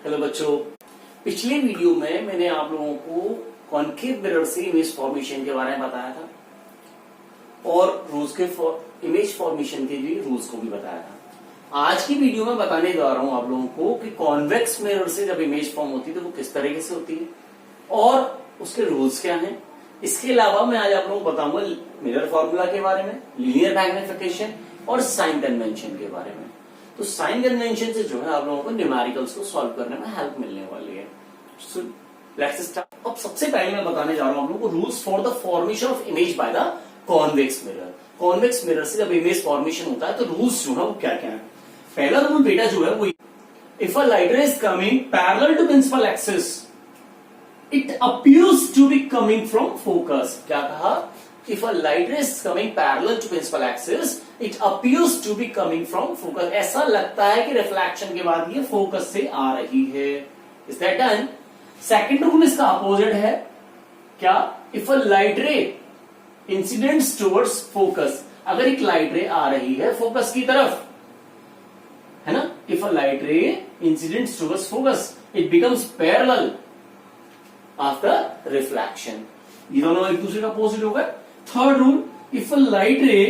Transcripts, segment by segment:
Hello बच्चों, पिछले video में मैंने आप लोगों को कॉन्केव मिरर से इमेज फॉर्मेशन के बारे में बताया था और रूल्स के इमेज फॉर्मेशन के भी रूल्स को भी बताया था। आज की वीडियो में बताने जा रहा हूं आप लोगों को कि कॉन्वेक्स मिरर से जब इमेज फॉर्म होती है तो वो किस तरीके से होती है और उसके रूल्स क्या हैं। इसके अलावा मैं आज आप लोगों को बताऊंगा मिरर फॉर्मूला के बारे में, लीनियर मैग्निफिकेशन और साइन कन्वेंशन के बारे में। तो साइन कन्वेंशन से जो है आप लोगों को न्यूमेरिकल्स को सॉल्व करने में हेल्प मिलने वाली है। So let's start. अब सबसे पहले मैं बताने जा रहा हूं आप लोगों को rules for the formation of image by the convex mirror. Convex mirror से जब इमेज फॉर्मेशन होता है तो रूल्स जो है वो क्या क्या है। पहला रूल बेटा जो है वो, if a light ray is coming parallel to principal axis it appears to be coming from focus. क्या कहा? If a light ray is coming parallel to principal axis, it appears to be coming from focus. ऐसा लगता है कि reflection के बाद ये focus से आ रही है। Is that done? Second rule इसका अपोजिट है क्या? If a light ray incidents towards focus, अगर एक लाइट रे आ रही है फोकस की तरफ, है ना? If a light ray incidents towards focus, it becomes parallel after reflection. ये दोनों एक दूसरे का अपोजिट हो गए। Third rule, if a light ray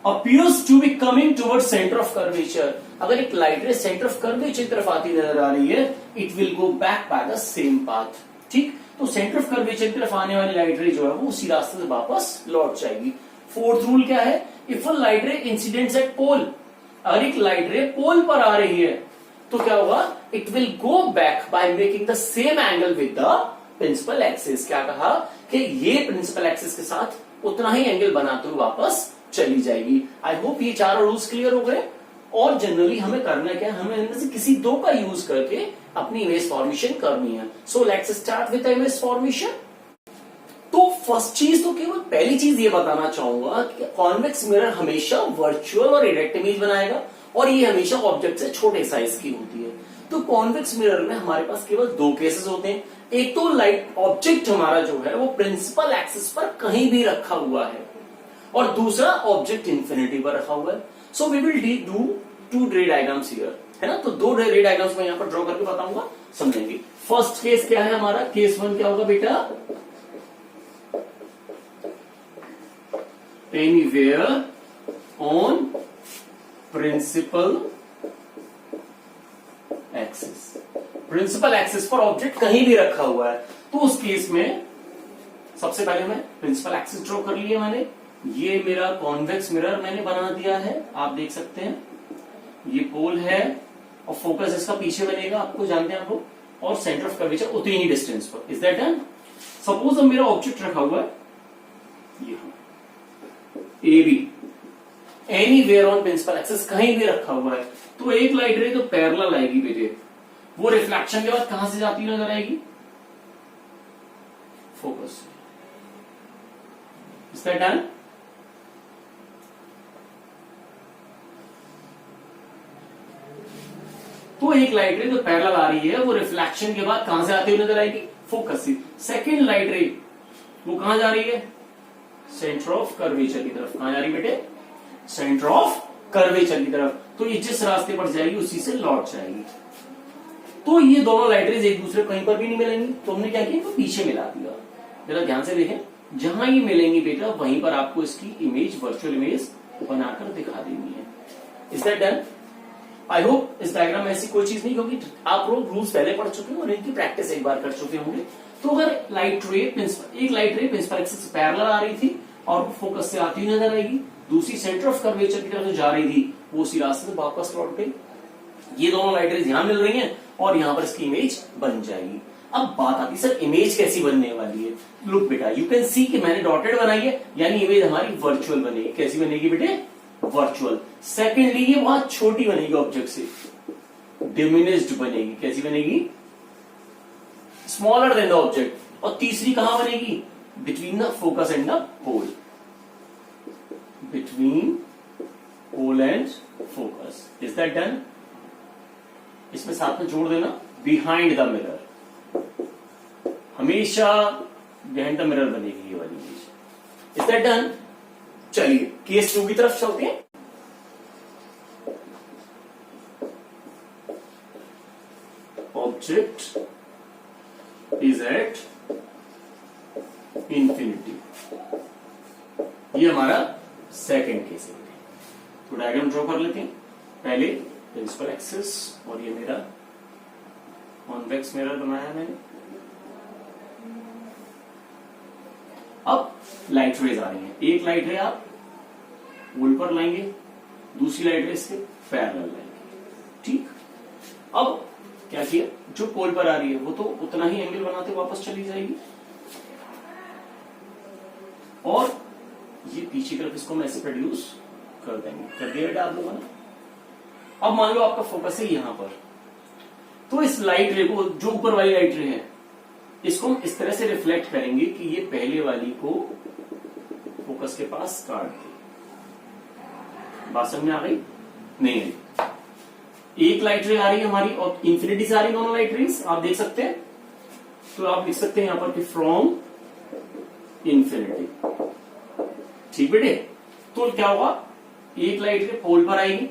appears to be coming towards centre of curvature, अगर एक लाइट रे सेंटर ऑफ कर्वेचर की तरफ आती नजर आ रही है, it will go back by the same path. ठीक, तो सेंटर ऑफ कर्वेचर की तरफ आने वाली लाइट रे जो है वो उसी रास्ते से वापस लौट जाएगी। फोर्थ रूल क्या है? If a light ray incidents at pole, अगर एक लाइट रे पोल पर आ रही है तो क्या होगा? It will go back by making the same angle with the principal axis. क्या कहा कि ये प्रिंसिपल एक्सिस के साथ उतना ही एंगल बनाते हुए वापस चली जाएगी। आई होप ये चारों रूल्स क्लियर हो गए। और जनरली हमें करना क्या है, हमें इनमें से किसी दो का यूज करके अपनी इमेज फॉर्मेशन करनी है। So let's start with image formation. तो फर्स्ट चीज तो केवल पहली चीज ये बताना चाहूंगा कि कॉन्वेक्स मिरर हमेशा वर्चुअल और इरेक्ट इमेज बनाएगा और ये हमेशा ऑब्जेक्ट से छोटे साइज की होती है। तो कॉन्वेक्स मिरर में हमारे पास केवल दो केसेस होते हैं। एक तो लाइट ऑब्जेक्ट हमारा जो है वो प्रिंसिपल एक्सिस पर कहीं भी रखा हुआ है और दूसरा ऑब्जेक्ट इंफिनिटी पर रखा हुआ है। So we will do two ray diagrams here, है ना? तो दो रे डायग्राम्स मैं यहां पर ड्रॉ करके बताऊंगा, समझेंगे। फर्स्ट केस क्या है हमारा? केस वन क्या होगा बेटा? Anywhere on principal axis, principal axis पर ऑब्जेक्ट कहीं भी रखा हुआ है। तो उस केस में सबसे पहले मैं प्रिंसिपल एक्सिस ड्रॉ कर लिया मैंने। ये मेरा कॉन्वेक्स मिरर मैंने बना दिया है, आप देख सकते हैं। ये पोल है और फोकस इसका पीछे बनेगा, आपको जानते हैं आप लोग, और सेंटर ऑफ कर्वेचर उतनी ही डिस्टेंस पर। Is that done? सपोज अब मेरा ऑब्जेक्ट रखा हुआ है A B, anywhere on principal axis, कहीं भी रखा हुआ है। तो एक लाइट रे तो पैरेलल आएगी बेटे, वो रिफ्लेक्शन के बाद कहां से जाती नजर आएगी? फोकस से। Is that done? तो एक लाइट रे जो पैरेलल आ रही है वो रिफ्लेक्शन के बाद कहां से आती हुई नजर आएगी? फोकस से। सेकेंड लाइट रे वो कहां जा रही है? सेंटर ऑफ कर्वेचर की तरफ। कहां जा रही है बेटे? सेंटर ऑफ कर्वेचर की तरफ। तो ये जिस रास्ते पर जाएगी उसी से लौट जाएगी। तो ये दोनों लाइट रेज एक दूसरे कहीं पर भी नहीं मिलेंगी, तो हमने क्या किया? इनको पीछे मिला दिया। जरा ध्यान से देखें, जहां ये मिलेंगी बेटा वहीं पर आपको इसकी इमेज, वर्चुअल इमेज बनाकर दिखा देनी है। Is that done? I hope इस डायग्राम में ऐसी कोई चीज नहीं, क्योंकि आप लोग रूल्स पहले पढ़ चुके हैं और इनकी प्रैक्टिस एक बार कर चुके होंगे। तो अगर एक लाइट रे प्रिंसिपल एक्सिस से पैरेलल आ रही थी और वो फोकस से आती हुई नजर आएगी, दूसरी सेंटर ऑफ कर्वेचर की तरफ जो जा रही थी वो उसी रास्ते से वापस लौट गई। ये दोनों लाइट रेज यहां मिल रही हैं और यहां पर इसकी इमेज बन जाएगी। अब बात आती है सर इमेज कैसी बनने वाली है। लुक बेटा, यू कैन सी कि मैंने डॉटेड बनाई है, यानी इमेज हमारी वर्चुअल बनेगी। कैसी बनेगी बेटे? वर्चुअल। सेकेंडली ये बहुत छोटी बनेगी ऑब्जेक्ट से, डिमिनिश्ड बनेगी। कैसी बनेगी? Smaller than the object. और तीसरी कहां बनेगी? Between the focus and the pole, between pole and focus. Is that done? इसमें साथ में जोड़ देना बिहाइंड द मिरर, हमेशा बिहाइंड द मिरर बनेगी ये वाली इमेज। Is that done? चलिए केस 2 की तरफ चलते हैं। Object is at infinity. ये हमारा सेकेंड केस है। तो डायग्राम ड्रॉ कर लेते हैं। पहले प्रिंसिपल एक्सिस और ये मेरा कॉन्वेक्स मिरर बनाया मैंने। अब लाइट रेज आ रही है। एक लाइट रे आप पोल पर लाएंगे, दूसरी लाइट रे इसके पैरेलल लाएंगे। ठीक, अब क्या किया, जो पोल पर आ रही है वो तो उतना ही एंगल बनाते वापस चली जाएगी, और ये पीछे की तरफ इसको हम ऐसे प्रोड्यूस कर देंगे। कर दिया बेटा आप लोगों ने। अब मान लो आपका फोकस है यहां पर, तो इस लाइट रे को, जो ऊपर वाली लाइट रे है, इसको हम इस तरह से रिफ्लेक्ट करेंगे कि ये पहले वाली को फोकस के पास काट दे। बात समझ में आ गई? नहीं आई। एक लाइट रे आ रही है हमारी और इंफिनिटी से आ रही दोनों लाइट रेज, आप देख सकते हैं। तो आप लिख सकते हैं यहां पर कि फ्रॉम इंफिनिटी। ठीक बेटे, तो क्या होगा, एक लाइट रे पोल पर आएगी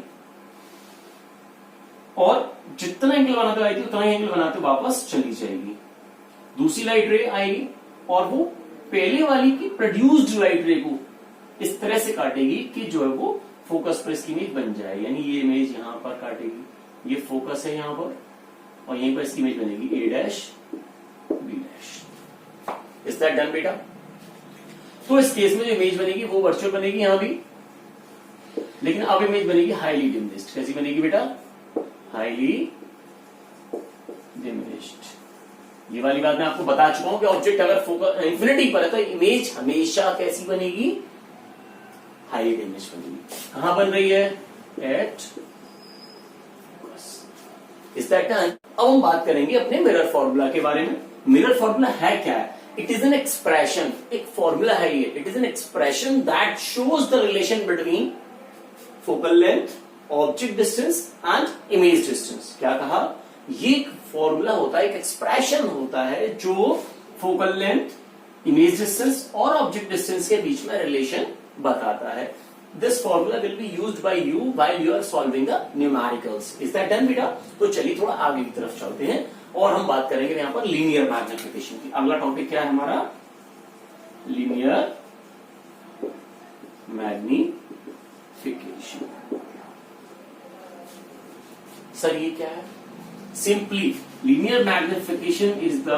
और जितना एंगल बनाते आई थी उतना ही एंगल बनाते वापस चली जाएगी। दूसरी लाइट रे आएगी और वो पहले वाली की प्रोड्यूस्ड लाइट रे को इस तरह से काटेगी कि जो है वो फोकस पर इसकी इमेज बन जाए। यानी ये इमेज यहां पर काटेगी, ये फोकस है यहां पर, और यहीं पर इसकी इमेज बनेगी A dash B dash. Is that done बेटा? तो इस केस में जो इमेज बनेगी वो वर्चुअल बनेगी यहां भी, लेकिन अब इमेज बनेगी हाईली डिमिनिश्ड। कैसी बनेगी बेटा? Highly diminished. ये वाली बात मैं आपको बता चुका हूं कि ऑब्जेक्ट अगर फोकस इंफिनिटी पर है तो इमेज हमेशा कैसी बनेगी? हाईली डिमिनिश्ड बनेगी। कहां बन रही है? At focus. Is that done? अब हम बात करेंगे अपने मिरर फॉर्मूला के बारे में। मिरर फॉर्मूला है क्या है? इट इज एन एक्सप्रेशन, एक फॉर्मूला है ये। It is an expression that shows the relation between focal length, object distance and image distance. क्या कहा? ये एक फॉर्मूला होता है, एक एक्सप्रेशन होता है जो फोकल लेंथ, इमेज डिस्टेंस और ऑब्जेक्ट डिस्टेंस के बीच में रिलेशन बताता है। This formula will be used by you while you are solving the numericals. Is that done बेटा? तो चलिए थोड़ा आगे की तरफ चलते हैं और हम बात करेंगे यहां पर लीनियर मैग्निफिकेशन की। अगला टॉपिक क्या है हमारा? Linear magnification. सर ये क्या है? Simply linear magnification is the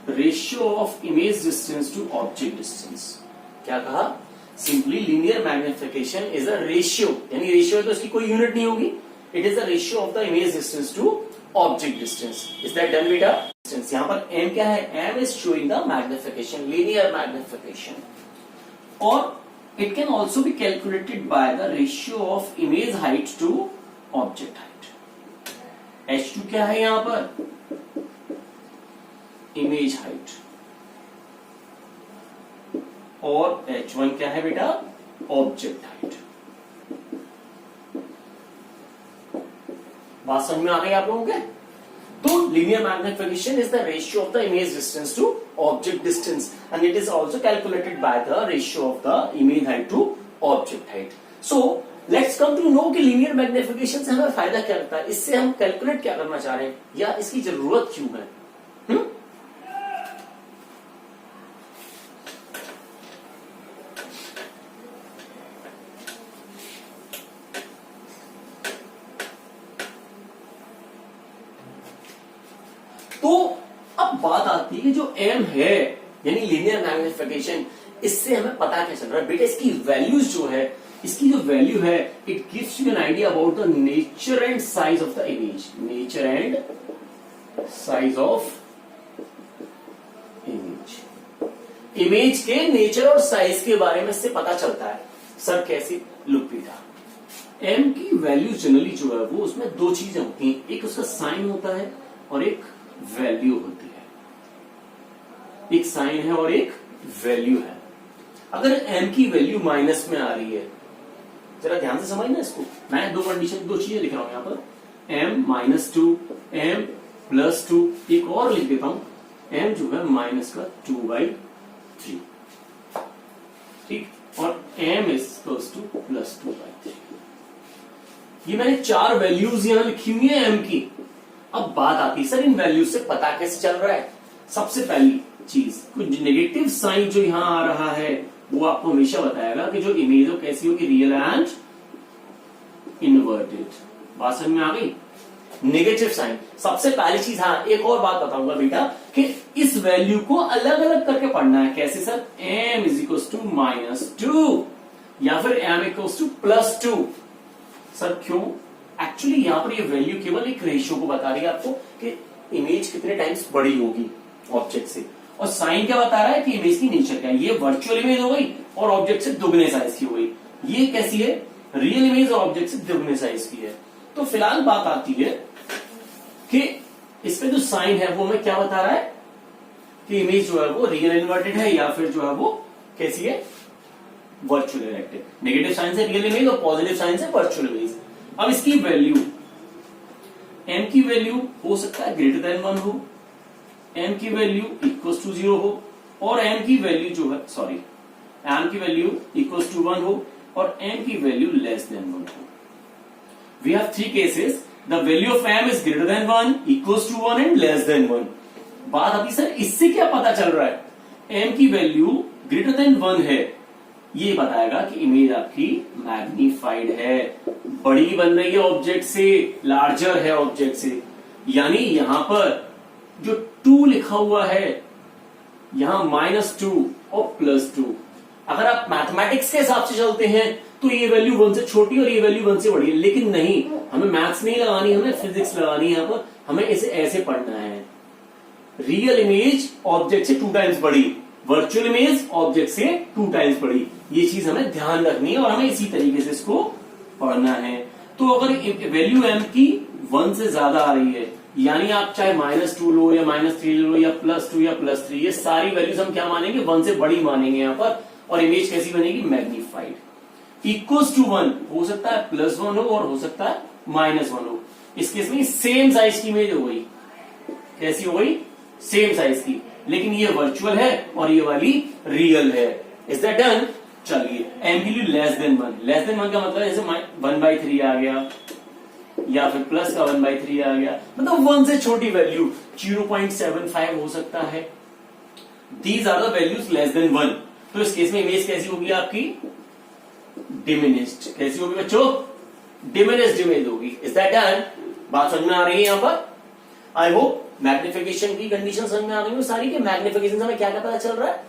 ratio of image distance to object distance. क्या कहा? Simply linear magnification is a ratio, यानी रेशियो है तो इसकी कोई यूनिट नहीं होगी। It is the ratio of the image distance to object distance. Is that done बेटा? यहां पर m क्या है? m is showing the magnification, linear magnification. और it can also be calculated by the ratio of image height to object height. h2 क्या है यहां पर? Image height. और h1 क्या है बेटा? Object height. बात समझ में आ गई आप लोगों के? तो linear magnification is the ratio of the image distance to object distance and it is also calculated by the ratio of the image height to object height. So let's come to know कि linear magnification से हमें फायदा क्या रहता है, इससे हम calculate क्या करना चाह रहे हैं, या इसकी जरूरत क्यों है? तो अब बात आती है कि जो m है यानी लीनियर मैग्निफिकेशन, इससे हमें पता क्या चल रहा है बेटा? इसकी वैल्यूज जो है, इसकी जो वैल्यू है, it gives you an idea about the nature and size of the image. Nature and size of image. Image के नेचर और साइज के बारे में इससे पता चलता है। सर कैसे? लुक बेटा, m की वैल्यू जनरली जो है वो उसमें दो चीजें होती हैं, एक उसका साइन होता है और एक वैल्यू होती है। एक साइन है और एक वैल्यू है। अगर m की वैल्यू माइनस में आ रही है, जरा ध्यान से समझना इसको, मैं दो कंडीशन, दो चीजें लिख रहा हूं यहां पर, m-2, m+2, एक और लिख देता हूं, m जो है -2/3, ठीक, और m +2/3। ये मैंने चार वैल्यूज यहां लिखी हुई है m की। अब बात आती है सर इन वैल्यूज से पता कैसे चल रहा है। सबसे पहली चीज, कुछ नेगेटिव साइन जो यहां आ रहा है वो आपको हमेशा बताएगा कि जो इमेज हो कैसी होगी, रियल एंड इनवर्टेड। बात समझ में आ गई। नेगेटिव साइन सबसे पहली चीज। हाँ, एक और बात बताऊंगा बेटा कि इस वैल्यू को अलग अलग करके पढ़ना है। कैसे sir? m is equal to -2 या फिर m इक्वल टू +2। सर क्यों? एक्चुअली यहां पर ये वैल्यू केवल एक रेशियो को बता रही है आपको कि इमेज कितने टाइम्स बड़ी होगी ऑब्जेक्ट से, और साइन क्या बता रहा है कि इमेज की नेचर क्या है। ये वर्चुअल इमेज हो गई और ऑब्जेक्ट से दुगने साइज की हो गई। ये कैसी है? रियल इमेज और ऑब्जेक्ट से दुगने साइज की है। तो फिलहाल बात आती है कि इसमें जो साइन है वो हमें क्या बता रहा है कि इमेज जो है वो रियल इन्वर्टेड है या फिर जो है वो कैसी है, वर्चुअल इरेक्टेड। नेगेटिव साइन से रियल इमेज और पॉजिटिव साइन से वर्चुअल इमेज। अब इसकी वैल्यू, m की वैल्यू हो सकता है ग्रेटर देन 1 हो, m की वैल्यू इक्वल टू 0 हो, और m की वैल्यू जो है m की वैल्यू इक्वल टू 1 हो और m की वैल्यू लेस देन 1 हो। We have three cases. The value of m is greater than 1, equals to 1 and less than 1. बात आती सर इससे क्या पता चल रहा है? m की वैल्यू ग्रेटर देन 1 है, ये बताएगा कि इमेज आपकी मैग्नीफाइड है, बड़ी बन रही है ऑब्जेक्ट से, लार्जर है ऑब्जेक्ट से। यानी यहां पर जो 2 लिखा हुआ है, यहां -2 और +2। अगर आप मैथमेटिक्स के हिसाब से चलते हैं तो ये वैल्यू 1 से छोटी और ये वैल्यू 1 से बड़ी है, लेकिन नहीं, हमें मैथ्स नहीं लगानी, हमें फिजिक्स लगानी है। यहां पर हमें इसे ऐसे पढ़ना है, रियल इमेज ऑब्जेक्ट से 2 टाइम्स बड़ी, वर्चुअल इमेज ऑब्जेक्ट से 2 टाइम्स बड़ी। ये चीज हमें ध्यान रखनी है और हमें इसी तरीके से इसको पढ़ना है। तो अगर वैल्यू m की 1 से ज्यादा आ रही है, यानी आप चाहे -2 लो या -3 लो या +2 या +3, ये सारी वैल्यूज हम क्या मानेंगे? 1 से बड़ी मानेंगे यहां पर, और इमेज कैसी बनेगी? मैग्नीफाइड। इक्वल्स टू 1 हो सकता है +1 हो और हो सकता है -1 हो। इस केस में सेम साइज की इमेज हो गई। कैसी हो गई? सेम साइज की, लेकिन ये वर्चुअल है और ये वाली रियल है। Is that done? चलिए, m की value less than 1। Less than 1 का मतलब जैसे 1/3 आ गया या फिर प्लस का 1/3 आ गया, मतलब 1 से छोटी वैल्यू 0.75 हो सकता है। These are the values less than 1। तो इस केस में इमेज कैसी होगी आपकी? डिमिनिश्ड। कैसी होगी बच्चों? डिमिनिश्ड इमेज होगी। Is that done? बात समझ में आ रही है यहां पर? आई होप मैग्निफिकेशन की कंडीशन समझ में आ रही है सारी के। मैग्निफिकेशन से हमें क्या पता चल रहा है?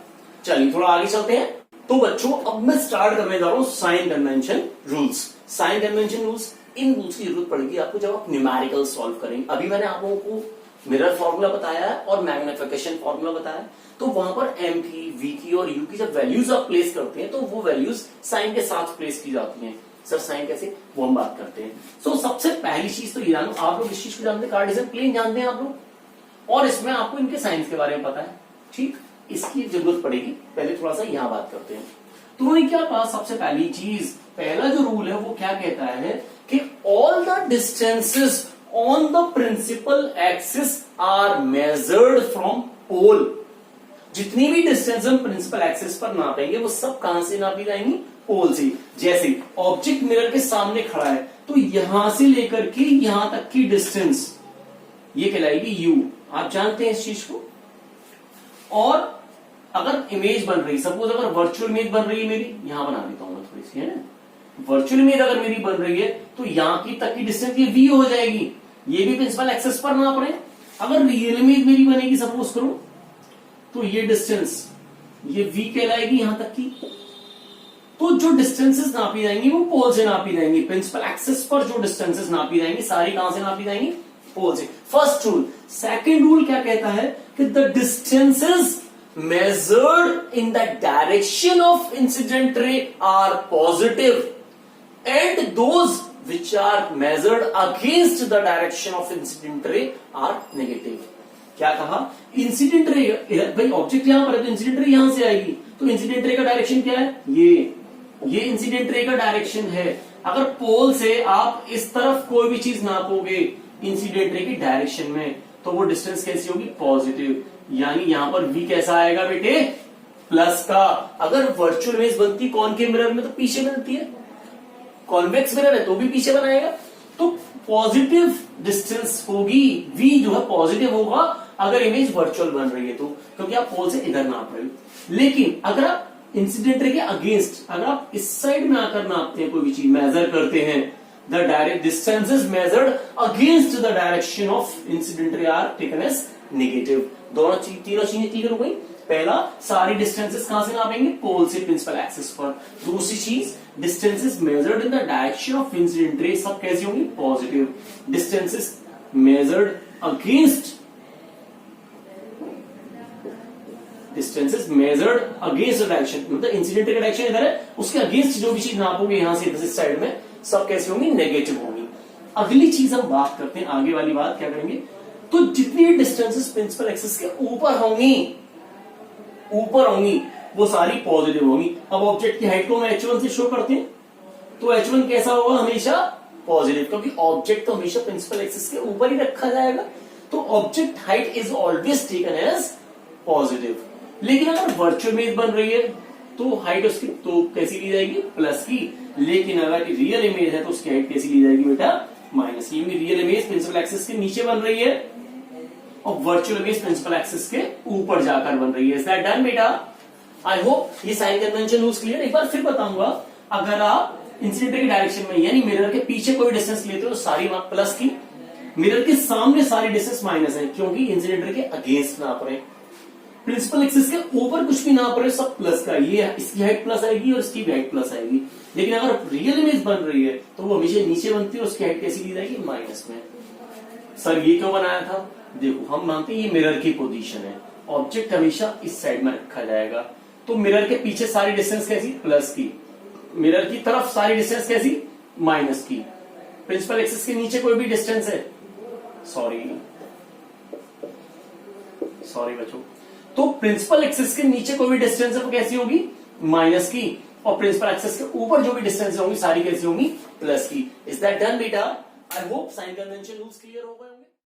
चलिए थोड़ा आगे चलते हैं। तो बच्चों अब मैं स्टार्ट करने जा रहा हूं sign convention rules. Sign convention rules, इन रूल्स की जरूरत पड़ेगी आपको जब आप न्यूमेरिकल सॉल्व करेंगे। अभी मैंने आप लोगों को मिरर फॉर्मूला बताया है और मैग्निफिकेशन फॉर्मूला बताया है। तो वहां पर m की, v की और u की जब वैल्यूज आप प्लेस करते हैं तो वो वैल्यूज साइन के साथ प्लेस की जाती हैं। सर साइन कैसे, वो हम बात करते हैं। सो सबसे पहली चीज तो ये जानो, आप लोग इस चीज को जानते हैं, कार्टेशियन प्लेन जानते हैं आप लोग, और इसमें आपको इनके साइंस के बारे में पता है। ठीक, इसकी जरूरत पड़ेगी। पहले थोड़ा सा यहां बात करते हैं। तो उन्होंने क्या कहा? सबसे पहली चीज, पहला जो रूल है वो क्या कहता है कि all the distances on the principal axis are measured from pole. जितनी भी डिस्टेंस हम प्रिंसिपल एक्सिस पर नापेंगे वो सब कहां से नापी जाएंगी? पोल से। जैसे ऑब्जेक्ट मिरर के सामने खड़ा है तो यहां से लेकर के यहां तक की डिस्टेंस ये कहलाएगी u। आप जानते हैं इस चीज को। और अगर इमेज बन रही, सपोज अगर वर्चुअल इमेज बन रही है मेरी, यहां बना देता हूं मैं थोड़ी सी, है ना। वर्चुअल इमेज अगर मेरी बन रही है तो यहां की तक की डिस्टेंस ये v हो जाएगी। ये भी प्रिंसिपल एक्सिस पर नाप रहे हैं। अगर रियल इमेज मेरी बनेगी सपोज करो, तो ये डिस्टेंस ये v कहलाएगी यहां तक की। तो जो डिस्टेंसेस नापी जाएंगी वो पोल से नापी जाएंगी। प्रिंसिपल एक्सिस पर जो डिस्टेंसेस नापी जाएंगी सारी कहां से नापी जाएंगी? पोल से। First rule. सेकंड रूल क्या कहता है कि the distances measured in the direction of incident ray are positive and those which are measured against the direction of incident ray are negative। क्या कहा? इंसिडेंट रे, भाई ऑब्जेक्ट यहां पर है तो इंसिडेंट रे यहां से आएगी, तो इंसिडेंट रे का डायरेक्शन क्या है? ये इंसिडेंट रे का डायरेक्शन है। अगर पोल से आप इस तरफ कोई भी चीज नापोगे इंसिडेंट रे की डायरेक्शन में तो वो डिस्टेंस कैसी होगी? पॉजिटिव। यानी यहां पर v कैसा आएगा बेटे? प्लस का। अगर वर्चुअल इमेज बनती कॉनकेव मिरर में तो पीछे बनती है, कॉन्वेक्स मिरर है तो भी पीछे बनाएगा। तो पॉजिटिव डिस्टेंस होगी, v जो है पॉजिटिव होगा अगर इमेज वर्चुअल बन रही है तो, क्योंकि आप पोल से इधर नाप रहे हो। लेकिन अगर आप इंसिडेंट रे के अगेंस्ट, अगर आप इस साइड में आकर नापते हैं, कोई भी चीज मेजर करते हैं, the direct distances measured against the direction of incident ray are taken as negative. तीनों चीजें क्लियर हो गई। पहला, सारी डिस्टेंसेस कहां से नापेंगे, पोल से प्रिंसिपल एक्सिस पर। दूसरी चीज, distances measured in the direction of incident रे सब कैसी होंगी, positive. Distances measured against, distances measured against the direction, मतलब इंसिडेंट रे का डायरेक्शन इधर है, उसके अगेंस्ट जो भी चीज नापोगे यहां से इस साइड में, सब कैसी होंगी, नेगेटिव होंगी। अगली चीज हम बात करते हैं, आगे वाली बात क्या करेंगे, तो जितनी डिस्टेंसेस प्रिंसिपल एक्सिस के ऊपर होंगी वो सारी पॉजिटिव होंगी। अब ऑब्जेक्ट की हाइट को हम h1 से शो करते हैं, तो h1 कैसा होगा, हमेशा पॉजिटिव, क्योंकि ऑब्जेक्ट तो हमेशा प्रिंसिपल एक्सिस के ऊपर ही रखा जाएगा, तो object height is always taken as positive. लेकिन अगर वर्चुअल इमेज बन रही है तो हाइट उसकी तो कैसी ली जाएगी, प्लस की। लेकिन अगर रियल इमेज है तो उसकी हाइट कैसी ली जाएगी बेटा, माइनस की। रियल इमेज प्रिंसिपल एक्सिस के नीचे बन रही है और वर्चुअल इमेज प्रिंसिपल एक्सिस के ऊपर जाकर बन रही है। इज दैट डन बेटा? आई होप ये साइन कन्वेंशन रूल्स क्लियर। एक बार फिर बताऊंगा, अगर आप इंसिडेंट के डायरेक्शन में यानी मिरर के पीछे कोई डिस्टेंस लेते हो तो सारी प्लस की, मिरर के सामने सारी डिस्टेंस माइनस है, क्योंकि इंसिडेंट के अगेंस्ट नाप रहे। प्रिंसिपल एक्सिस के ऊपर कुछ भी नाप रहे सब प्लस का, ये इसकी हाइट प्लस आएगी और इसकी भी हाइट प्लस आएगी। लेकिन अगर रियल इमेज बन रही है तो वो हमेशा नीचे बनती है, उसकी हाइट कैसी ली जाएगी, माइनस में। सर ये क्यों बनाया था, देखो हम मानते हैं ये मिरर की पोजीशन है, ऑब्जेक्ट हमेशा इस साइड में रखा जाएगा, तो मिरर के पीछे सारी डिस्टेंस कैसी, प्लस की। मिरर की तरफ सारी डिस्टेंस कैसी, माइनस की। प्रिंसिपल एक्सिस के नीचे कोई भी डिस्टेंस है, सॉरी बच्चों, तो प्रिंसिपल एक्सिस के नीचे कोई भी डिस्टेंस है वो कैसी होगी, माइनस की, और प्रिंसिपल एक्सिस के ऊपर जो भी डिस्टेंस होंगी सारी कैसी होंगी, प्लस की। इज दैट डन बेटा? I hope sign convention rules clear हो गए होंगे।